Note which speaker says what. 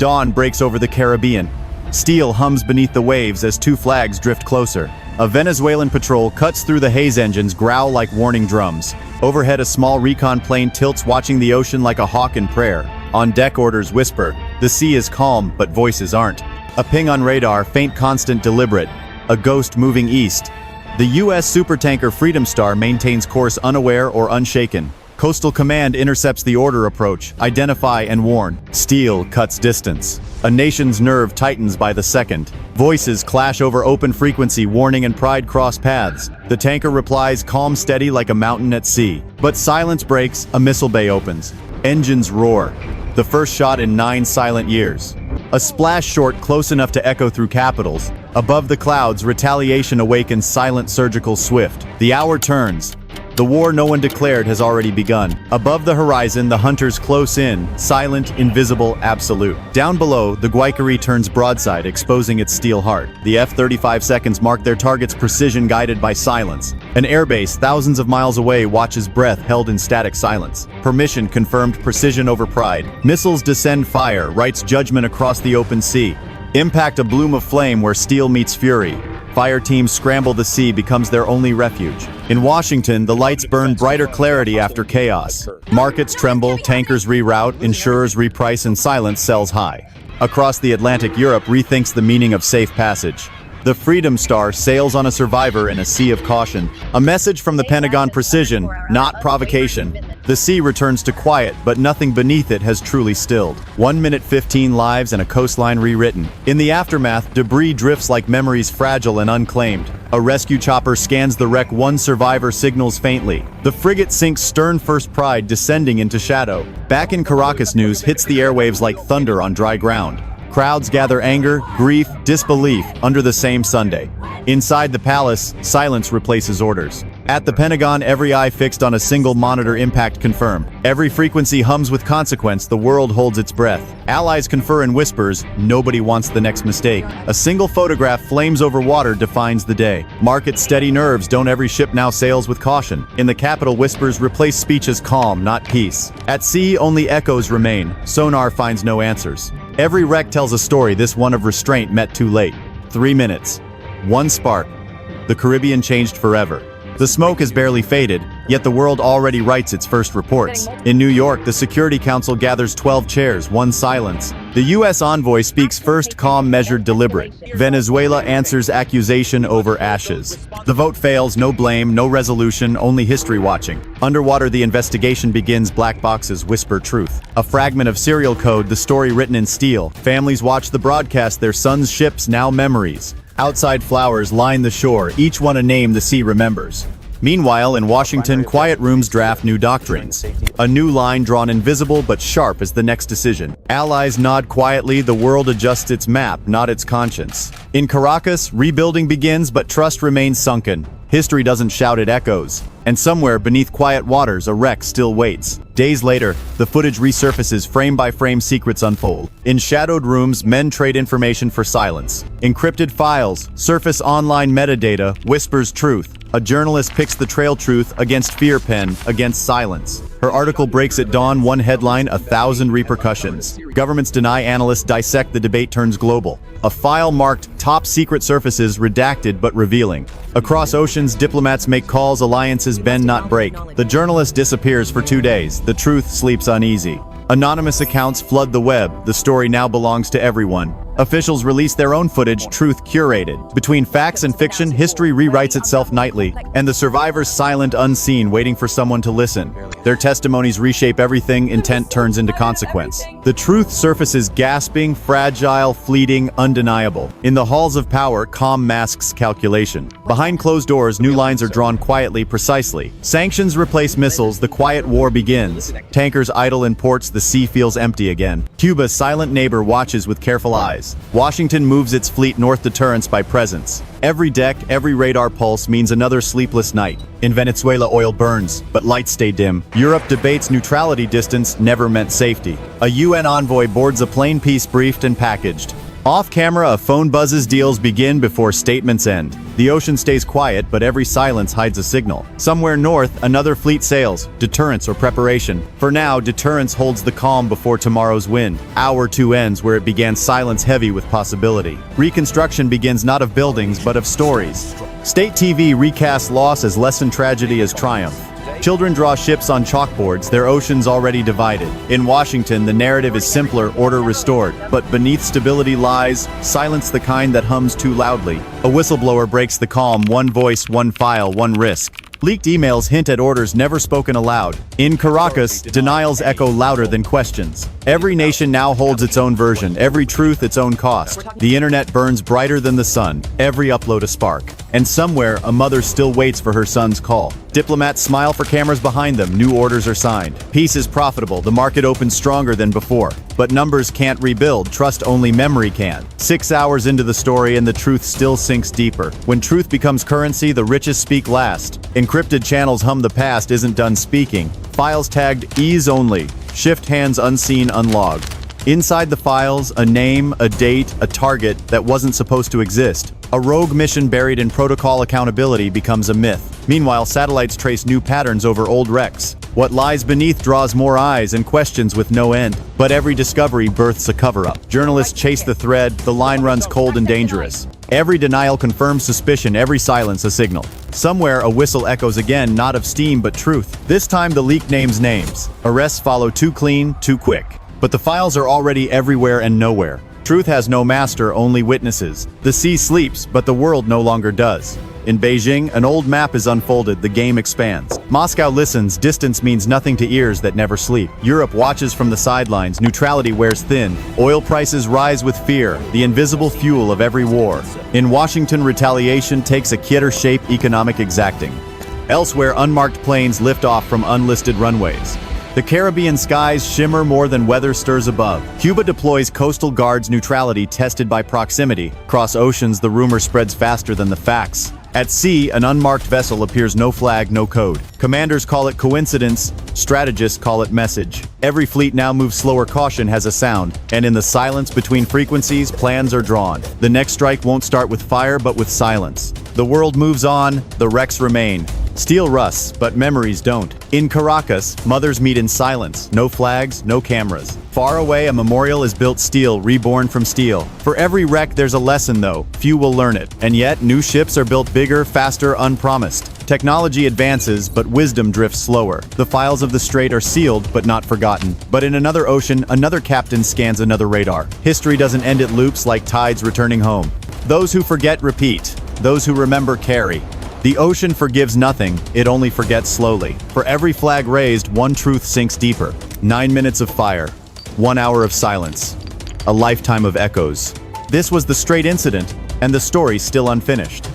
Speaker 1: Dawn breaks over the Caribbean. Steel hums beneath the waves as two flags drift closer. A Venezuelan patrol cuts through the haze engines, growl like warning drums. Overhead, a small recon plane tilts, watching the ocean like a hawk in prayer. On deck, orders whisper. The sea is calm, but voices aren't. A ping on radar, faint, constant, deliberate. A ghost moving east. The U.S. supertanker Freedom Star maintains course unaware or unshaken. Coastal Command intercepts the order approach, identify and warn. Steel cuts distance. A nation's nerve tightens by the second. Voices clash over open frequency, warning and pride cross paths. The tanker replies, calm, steady like a mountain at sea. But silence breaks, a missile bay opens. Engines roar. The first shot in 9 silent years. A splash short, close enough to echo through capitals. Above the clouds, retaliation awakens, silent, surgical, swift. The hour turns. The war no one declared has already begun. Above the horizon, the hunters close in, silent, invisible, absolute. Down below, the Guaycari turns broadside, exposing its steel heart. The F-35 seconds mark their target's precision, guided by silence. An airbase thousands of miles away watches, breath held in static silence. Permission confirmed, precision over pride. Missiles descend, fire writes judgment across the open sea. Impact, a bloom of flame where steel meets fury. Fire teams scramble, the sea becomes their only refuge. In Washington, the lights burn brighter clarity after chaos. Markets tremble, tankers reroute, insurers reprice, and silence sells high. Across the Atlantic, Europe rethinks the meaning of safe passage. The Freedom Star sails on a survivor in a sea of caution. A message from the Pentagon: precision, not provocation. The sea returns to quiet, but nothing beneath it has truly stilled. 1 minute, 15 lives, and a coastline rewritten. In the aftermath, debris drifts like memories, fragile and unclaimed. A rescue chopper scans the wreck, one survivor signals faintly. The frigate sinks, stern first, pride descending into shadow. Back in Caracas, news hits the airwaves like thunder on dry ground. Crowds gather, anger, grief, disbelief, under the same Sunday. Inside the palace, silence replaces orders. At the Pentagon, every eye fixed on a single monitor, impact confirmed. Every frequency hums with consequence, the world holds its breath. Allies confer in whispers, nobody wants the next mistake. A single photograph, flames over water, defines the day. Markets steady nerves, don't every ship now sails with caution. In the capital, whispers replace speeches, calm, not peace. At sea, only echoes remain, sonar finds no answers. Every wreck tells a story, this one of restraint met too late. 3 minutes. One spark. The Caribbean changed forever. The smoke has barely faded, yet the world already writes its first reports. In New York, the Security Council gathers 12 chairs, one silence. The U.S. envoy speaks first, calm, measured, deliberate. Venezuela answers accusation over ashes. The vote fails, no blame, no resolution, only history watching. Underwater, the investigation begins, black boxes whisper truth. A fragment of serial code, the story written in steel. Families watch the broadcast, their sons' ships, now memories. Outside, flowers line the shore, each one a name the sea remembers. Meanwhile, in Washington, quiet rooms draft new doctrines. A new line drawn, invisible but sharp as the next decision. Allies nod quietly, the world adjusts its map, not its conscience. In Caracas, rebuilding begins, but trust remains sunken. History doesn't shout, it echoes. And somewhere beneath quiet waters, a wreck still waits. Days later, the footage resurfaces, frame by frame, secrets unfold. In shadowed rooms, men trade information for silence. Encrypted files surface, online metadata whispers truth. A journalist picks the trail, truth against fear, pen against silence. Her article breaks at dawn, one headline, 1,000 repercussions. Governments deny, analysts dissect, the debate turns global. A file marked top secret surfaces, redacted but revealing. Across oceans, diplomats make calls, alliances bend not break. The journalist disappears for 2 days, the truth sleeps uneasy. Anonymous accounts flood the web, the story now belongs to everyone. Officials release their own footage, truth curated. Between facts and fiction, history rewrites itself nightly, and the survivors silent, unseen, waiting for someone to listen. Their testimonies reshape everything, intent turns into consequence. The truth surfaces, gasping, fragile, fleeting, undeniable. In the halls of power, calm masks calculation. Behind closed doors, new lines are drawn quietly, precisely. Sanctions replace missiles, the quiet war begins. Tankers idle in ports, the sea feels empty again. Cuba's silent neighbor watches with careful eyes. Washington moves its fleet north, deterrence by presence. Every deck, every radar pulse means another sleepless night. In Venezuela, oil burns, but lights stay dim. Europe debates neutrality, distance never meant safety. A UN envoy boards a plane, peace briefed and packaged. Off camera, a phone buzzes, deals begin before statements end. The ocean stays quiet, but every silence hides a signal. Somewhere north, another fleet sails, deterrence or preparation. For now, deterrence holds the calm before tomorrow's wind. Hour 2 ends where it began silence heavy with possibility. Reconstruction begins not of buildings, but of stories. State TV recasts loss as less than tragedy as triumph. Children draw ships on chalkboards, their oceans already divided. In Washington, the narrative is simpler, order restored. But beneath stability lies silence, the kind that hums too loudly. A whistleblower breaks the calm, one voice, one file, one risk. Leaked emails hint at orders never spoken aloud. In Caracas, denials echo louder than questions. Every nation now holds its own version, every truth its own cost. The internet burns brighter than the sun, every upload a spark. And somewhere, a mother still waits for her son's call. Diplomats smile for cameras behind them, new orders are signed. Peace is profitable, the market opens stronger than before. But numbers can't rebuild, trust only memory can. 6 hours into the story and the truth still sinks deeper. When truth becomes currency, the richest speak last. Encrypted channels hum, the past isn't done speaking. Files tagged ease only, shift hands unseen, unlogged. Inside the files, a name, a date, a target that wasn't supposed to exist. A rogue mission buried in protocol accountability becomes a myth. Meanwhile, satellites trace new patterns over old wrecks. What lies beneath draws more eyes and questions with no end. But every discovery births a cover-up. Journalists chase the thread, the line runs cold and dangerous. Every denial confirms suspicion, every silence a signal. Somewhere a whistle echoes again, not of steam but truth. This time the leak names names. Arrests follow too clean, too quick. But the files are already everywhere and nowhere. Truth has no master, only witnesses. The sea sleeps, but the world no longer does. In Beijing, an old map is unfolded, the game expands. Moscow listens, distance means nothing to ears that never sleep. Europe watches from the sidelines, neutrality wears thin. Oil prices rise with fear, the invisible fuel of every war. In Washington, retaliation takes a kidder shape, economic exacting. Elsewhere, unmarked planes lift off from unlisted runways. The Caribbean skies shimmer more than weather stirs above. Cuba deploys coastal guards, neutrality tested by proximity. Across oceans, the rumor spreads faster than the facts. At sea, an unmarked vessel appears, no flag, no code. Commanders call it coincidence, strategists call it message. Every fleet now moves slower, caution has a sound, and in the silence between frequencies, plans are drawn. The next strike won't start with fire, but with silence. The world moves on, the wrecks remain. Steel rusts, but memories don't. In Caracas, mothers meet in silence, no flags, no cameras. Far away, a memorial is built, steel, reborn from steel. For every wreck, there's a lesson though, few will learn it. And yet, new ships are built bigger, faster, unpromised. Technology advances, but wisdom drifts slower. The files of the strait are sealed, but not forgotten. But in another ocean, another captain scans another radar. History doesn't end at loops like tides returning home. Those who forget repeat. Those who remember carry. The ocean forgives nothing, it only forgets slowly. For every flag raised, one truth sinks deeper. 9 minutes of fire, 1 hour of silence, a lifetime of echoes. This was the Strait incident, and the story still unfinished.